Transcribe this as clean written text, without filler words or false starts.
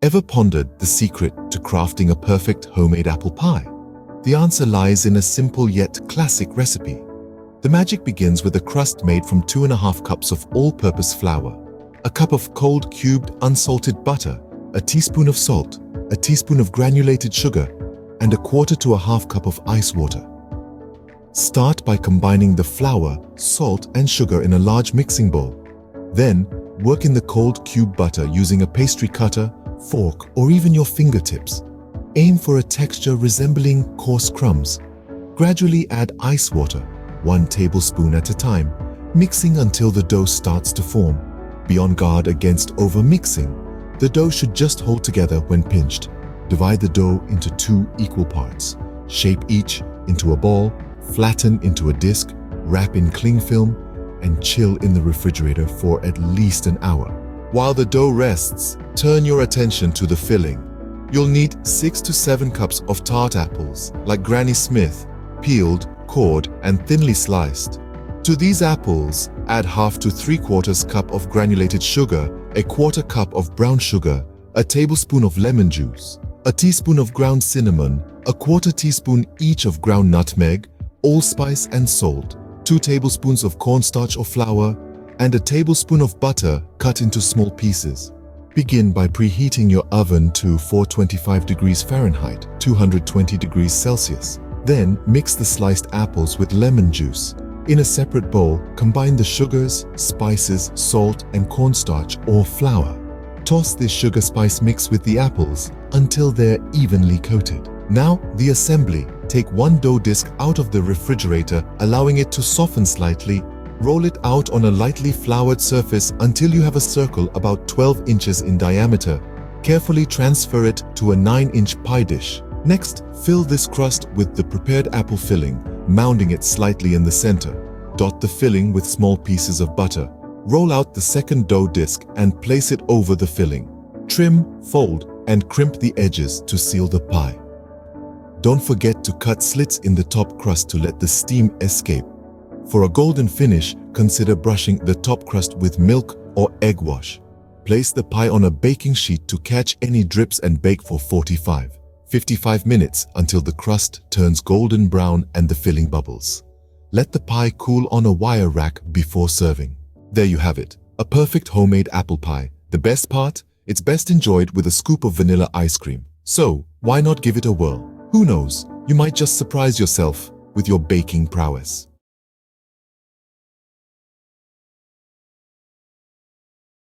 Ever pondered the secret to crafting a perfect homemade apple pie? The answer lies in a simple yet classic recipe. The magic begins with a crust made from 2.5 cups of all-purpose flour, a cup of cold cubed unsalted butter, a teaspoon of salt, a teaspoon of granulated sugar, and 1/4 to 1/2 cup of ice water. Start by combining the flour, salt, and sugar in a large mixing bowl. Then, work in the cold cube butter using a pastry cutter, fork, or even your fingertips. Aim for a texture resembling coarse crumbs. Gradually add ice water, 1 tablespoon at a time, mixing until the dough starts to form. Be on guard against over-mixing. The dough should just hold together when pinched. Divide the dough into 2 equal parts. Shape each into a ball, flatten into a disc, wrap in cling film, and chill in the refrigerator for at least an hour. While the dough rests, turn your attention to the filling. You'll need 6 to 7 cups of tart apples, like Granny Smith, peeled, cored, and thinly sliced. To these apples, add 1/2 to 3/4 cup of granulated sugar, 1/4 cup of brown sugar, a tablespoon of lemon juice, a teaspoon of ground cinnamon, 1/4 teaspoon each of ground nutmeg, allspice and salt, 2 tablespoons of cornstarch or flour, and a tablespoon of butter cut into small pieces. Begin by preheating your oven to 425 degrees Fahrenheit, 220 degrees Celsius. Then mix the sliced apples with lemon juice. In a separate bowl, combine the sugars, spices, salt, and cornstarch or flour. Toss this sugar spice mix with the apples until they're evenly coated. Now, the assembly. Take 1 dough disc out of the refrigerator, allowing it to soften slightly. Roll it out on a lightly floured surface until you have a circle about 12 inches in diameter. Carefully transfer it to a 9-inch pie dish. Next, fill this crust with the prepared apple filling, mounding it slightly in the center. Dot the filling with small pieces of butter. Roll out the second dough disc and place it over the filling. Trim, fold, and crimp the edges to seal the pie. Don't forget to cut slits in the top crust to let the steam escape. For a golden finish, consider brushing the top crust with milk or egg wash. Place the pie on a baking sheet to catch any drips and bake for 45-55 minutes until the crust turns golden brown and the filling bubbles. Let the pie cool on a wire rack before serving. There you have it, a perfect homemade apple pie. The best part? It's best enjoyed with a scoop of vanilla ice cream. So, why not give it a whirl? Who knows, you might just surprise yourself with your baking prowess.